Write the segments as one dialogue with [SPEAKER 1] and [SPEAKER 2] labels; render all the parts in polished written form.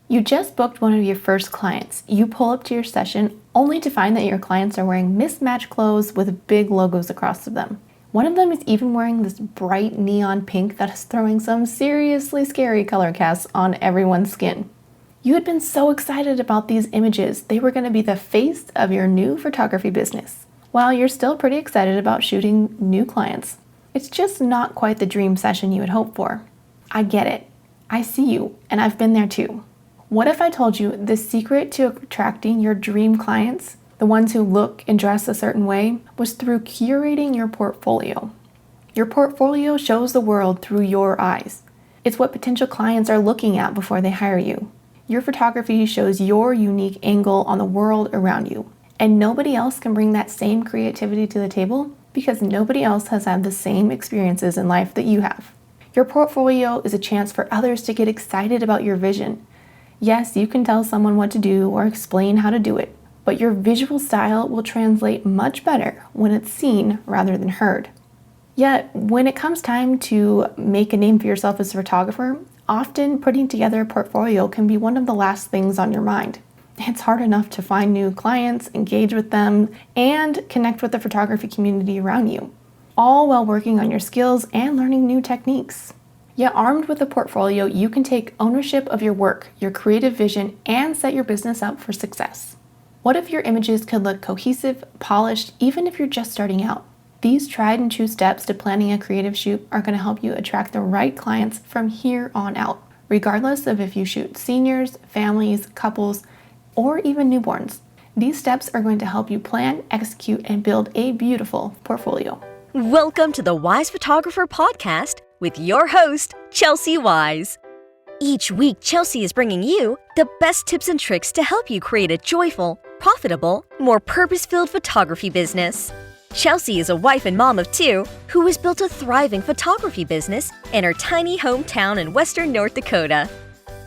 [SPEAKER 1] You just booked one of your first clients. You pull up to your session only to find that your clients are wearing mismatched clothes with big logos across them. One of them is even wearing this bright neon pink that is throwing some seriously scary color casts on everyone's skin. You had been so excited about these images, they were going to be the face of your new photography business. While you're still pretty excited about shooting new clients, it's just not quite the dream session you had hoped for. I get it. I see you, and I've been there too. What if I told you the secret to attracting your dream clients, the ones who look and dress a certain way, was through curating your portfolio? Your portfolio shows the world through your eyes. It's what potential clients are looking at before they hire you. Your photography shows your unique angle on the world around you, and nobody else can bring that same creativity to the table because nobody else has had the same experiences in life that you have. Your portfolio is a chance for others to get excited about your vision. Yes, you can tell someone what to do or explain how to do it, but your visual style will translate much better when it's seen rather than heard. Yet, when it comes time to make a name for yourself as a photographer, often putting together a portfolio can be one of the last things on your mind. It's hard enough to find new clients, engage with them, and connect with the photography community around you, all while working on your skills and learning new techniques. Yet armed with a portfolio, you can take ownership of your work, your creative vision, and set your business up for success. What if your images could look cohesive, polished, even if you're just starting out? These tried and true steps to planning a creative shoot are going to help you attract the right clients from here on out, regardless of if you shoot seniors, families, couples, or even newborns. These steps are going to help you plan, execute, and build a beautiful portfolio.
[SPEAKER 2] Welcome to the Weisz Photographer Podcast with your host, Chelsy Weisz. Each week, Chelsy is bringing you the best tips and tricks to help you create a joyful, profitable, more purpose-filled photography business. Chelsy is a wife and mom of two who has built a thriving photography business in her tiny hometown in western North Dakota.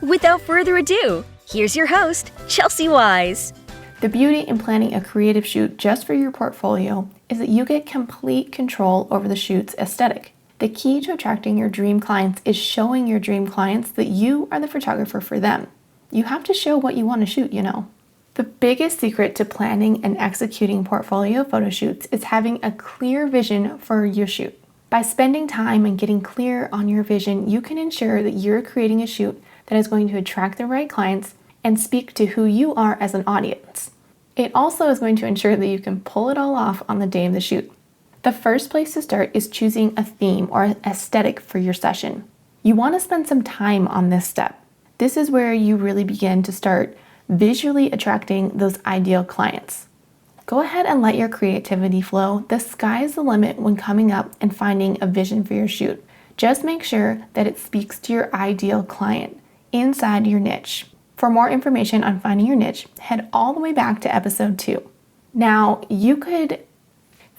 [SPEAKER 2] Without further ado, here's your host, Chelsy Weisz.
[SPEAKER 1] The beauty in planning a creative shoot just for your portfolio is that you get complete control over the shoot's aesthetic. The key to attracting your dream clients is showing your dream clients that you are the photographer for them. You have to show what you want to shoot, The biggest secret to planning and executing portfolio photo shoots is having a clear vision for your shoot. By spending time and getting clear on your vision, you can ensure that you're creating a shoot that is going to attract the right clients and speak to who you are as an audience. It also is going to ensure that you can pull it all off on the day of the shoot. The first place to start is choosing a theme or aesthetic for your session. You want to spend some time on this step. This is where you really begin to start visually attracting those ideal clients. Go ahead and let your creativity flow. The sky is the limit when coming up and finding a vision for your shoot. Just make sure that it speaks to your ideal client inside your niche. For more information on finding your niche, head all the way back to episode 2. Now,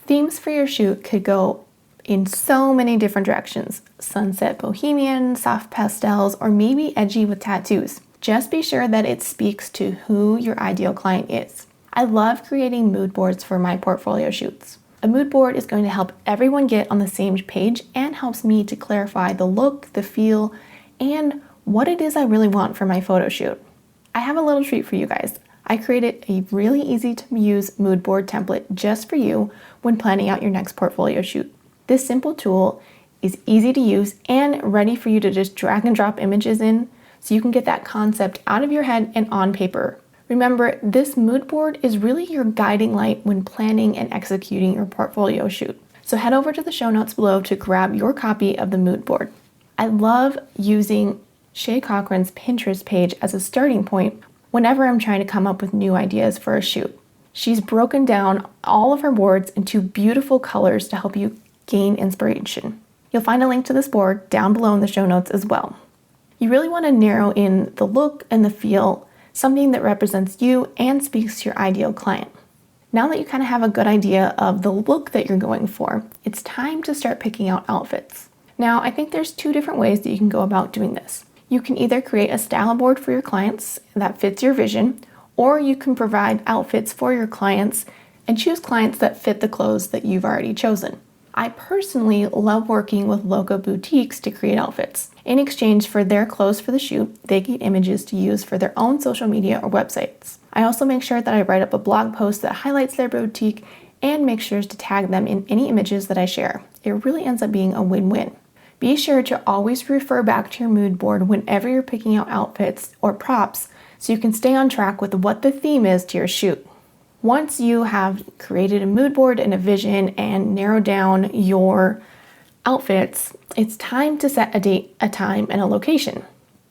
[SPEAKER 1] themes for your shoot could go in so many different directions. Sunset bohemian, soft pastels, or maybe edgy with tattoos. Just be sure that it speaks to who your ideal client is. I love creating mood boards for my portfolio shoots. A mood board is going to help everyone get on the same page and helps me to clarify the look, the feel, and what it is I really want for my photo shoot. I have a little treat for you guys. I created a really easy to use mood board template just for you when planning out your next portfolio shoot. This simple tool is easy to use and ready for you to just drag and drop images in so you can get that concept out of your head and on paper. Remember, this mood board is really your guiding light when planning and executing your portfolio shoot. So head over to the show notes below to grab your copy of the mood board. I love using Shay Cochran's Pinterest page as a starting point whenever I'm trying to come up with new ideas for a shoot. She's broken down all of her boards into beautiful colors to help you gain inspiration. You'll find a link to this board down below in the show notes as well. You really want to narrow in the look and the feel, something that represents you and speaks to your ideal client. Now that you kind of have a good idea of the look that you're going for, it's time to start picking out outfits. Now, I think there's 2 different ways that you can go about doing this. You can either create a style board for your clients that fits your vision, or you can provide outfits for your clients and choose clients that fit the clothes that you've already chosen. I personally love working with local boutiques to create outfits. In exchange for their clothes for the shoot, they get images to use for their own social media or websites. I also make sure that I write up a blog post that highlights their boutique and make sure to tag them in any images that I share. It really ends up being a win-win. Be sure to always refer back to your mood board whenever you're picking out outfits or props so you can stay on track with what the theme is to your shoot. Once you have created a mood board and a vision and narrowed down your outfits, it's time to set a date, a time, and a location.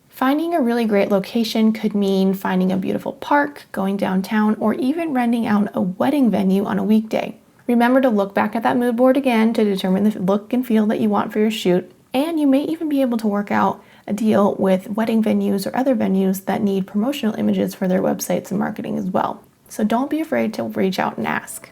[SPEAKER 1] Finding a really great location could mean finding a beautiful park, going downtown, or even renting out a wedding venue on a weekday. Remember to look back at that mood board again to determine the look and feel that you want for your shoot, and you may even be able to work out a deal with wedding venues or other venues that need promotional images for their websites and marketing as well. So don't be afraid to reach out and ask.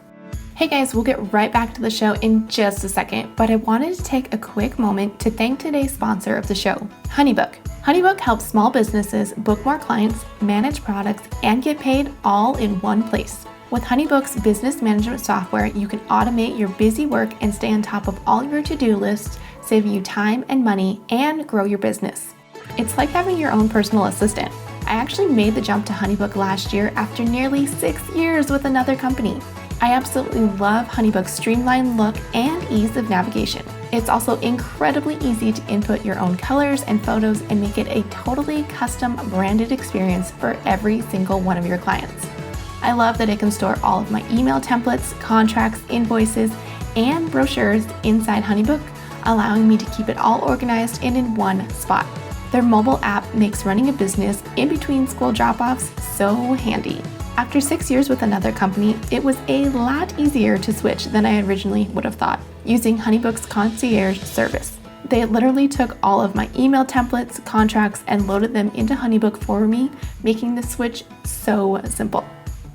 [SPEAKER 1] Hey guys, we'll get right back to the show in just a second, but I wanted to take a quick moment to thank today's sponsor of the show, HoneyBook. HoneyBook helps small businesses book more clients, manage products, and get paid all in one place. With HoneyBook's business management software, you can automate your busy work and stay on top of all your to-do lists, saving you time and money, and grow your business. It's like having your own personal assistant. I actually made the jump to HoneyBook last year after nearly 6 years with another company. I absolutely love HoneyBook's streamlined look and ease of navigation. It's also incredibly easy to input your own colors and photos and make it a totally custom branded experience for every single one of your clients. I love that it can store all of my email templates, contracts, invoices, and brochures inside HoneyBook, allowing me to keep it all organized and in one spot. Their mobile app makes running a business in between school drop-offs so handy. After 6 years with another company, it was a lot easier to switch than I originally would have thought, using HoneyBook's concierge service. They literally took all of my email templates, contracts, and loaded them into HoneyBook for me, making the switch so simple.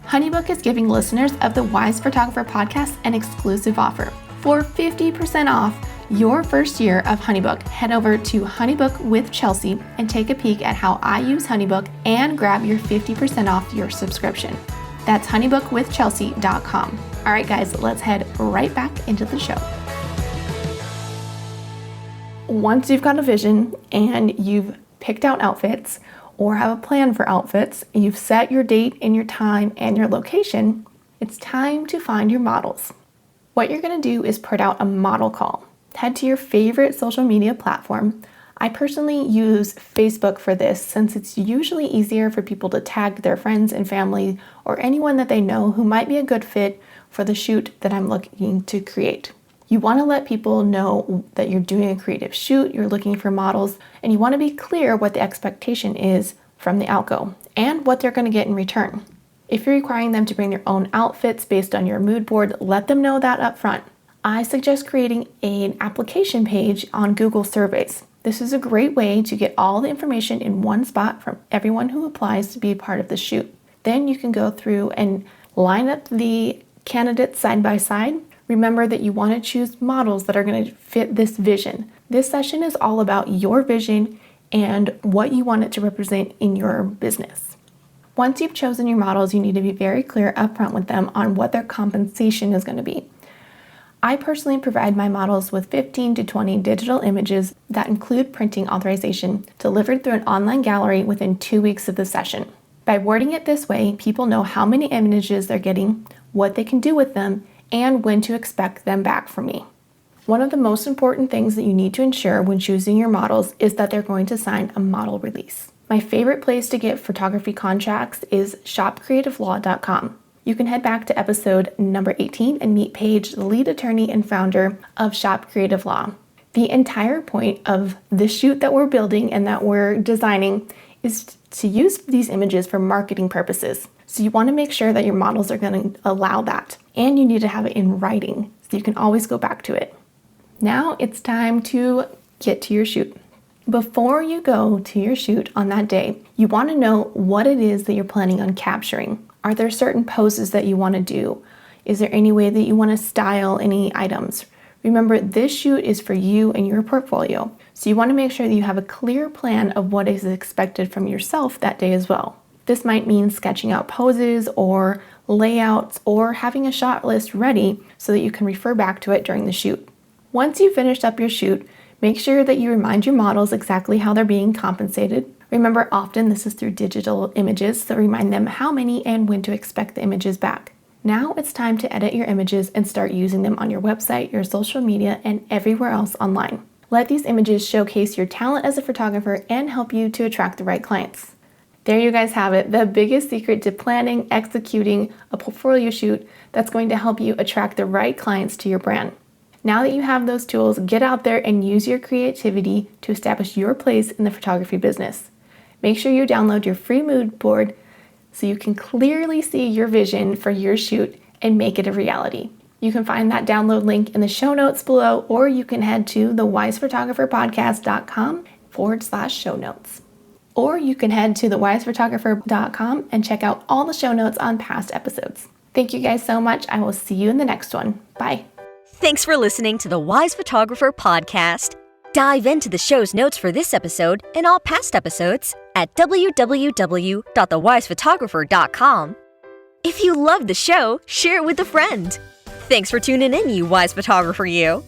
[SPEAKER 1] HoneyBook is giving listeners of the Wise Photographer podcast an exclusive offer. For 50% off your first year of HoneyBook, head over to HoneyBook with Chelsy and take a peek at how I use HoneyBook and grab your 50% off your subscription. That's honeybookwithchelsy.com. All right, guys, let's head right back into the show. Once you've got a vision and you've picked out outfits or have a plan for outfits, you've set your date and your time and your location, it's time to find your models. What you're going to do is put out a model call. Head to your favorite social media platform. I personally use Facebook for this since it's usually easier for people to tag their friends and family or anyone that they know who might be a good fit for the shoot that I'm looking to create. You want to let people know that you're doing a creative shoot, you're looking for models, and you want to be clear what the expectation is from the outgo and what they're going to get in return. If you're requiring them to bring their own outfits based on your mood board, let them know that up front. I suggest creating an application page on Google Surveys. This is a great way to get all the information in one spot from everyone who applies to be a part of the shoot. Then you can go through and line up the candidates side by side. Remember that you want to choose models that are going to fit this vision. This session is all about your vision and what you want it to represent in your business. Once you've chosen your models, you need to be very clear upfront with them on what their compensation is going to be. I personally provide my models with 15 to 20 digital images that include printing authorization delivered through an online gallery within 2 weeks of the session. By wording it this way, people know how many images they're getting, what they can do with them, and when to expect them back from me. One of the most important things that you need to ensure when choosing your models is that they're going to sign a model release. My favorite place to get photography contracts is shopcreativelaw.com. You can head back to episode number 18 and meet Paige, the lead attorney and founder of Shop Creative Law. The entire point of the shoot that we're building and that we're designing is to use these images for marketing purposes. So you want to make sure that your models are going to allow that, and you need to have it in writing so you can always go back to it. Now it's time to get to your shoot. Before you go to your shoot on that day, you want to know what it is that you're planning on capturing. Are there certain poses that you want to do? Is there any way that you want to style any items? Remember, this shoot is for you and your portfolio, so you want to make sure that you have a clear plan of what is expected from yourself that day as well. This might mean sketching out poses or layouts or having a shot list ready so that you can refer back to it during the shoot. Once you've finished up your shoot, make sure that you remind your models exactly how they're being compensated. Remember, often this is through digital images, so remind them how many and when to expect the images back. Now it's time to edit your images and start using them on your website, your social media, and everywhere else online. Let these images showcase your talent as a photographer and help you to attract the right clients. There you guys have it, the biggest secret to planning, executing a portfolio shoot that's going to help you attract the right clients to your brand. Now that you have those tools, get out there and use your creativity to establish your place in the photography business. Make sure you download your free mood board so you can clearly see your vision for your shoot and make it a reality. You can find that download link in the show notes below, or you can head to thewisephotographerpodcast.com/show notes. Or you can head to thewisephotographer.com and check out all the show notes on past episodes. Thank you guys so much. I will see you in the next one. Bye.
[SPEAKER 2] Thanks for listening to the Wise Photographer Podcast. Dive into the show's notes for this episode and all past episodes at www.thewisephotographer.com. If you loved the show, share it with a friend. Thanks for tuning in, you Wise Photographer, you.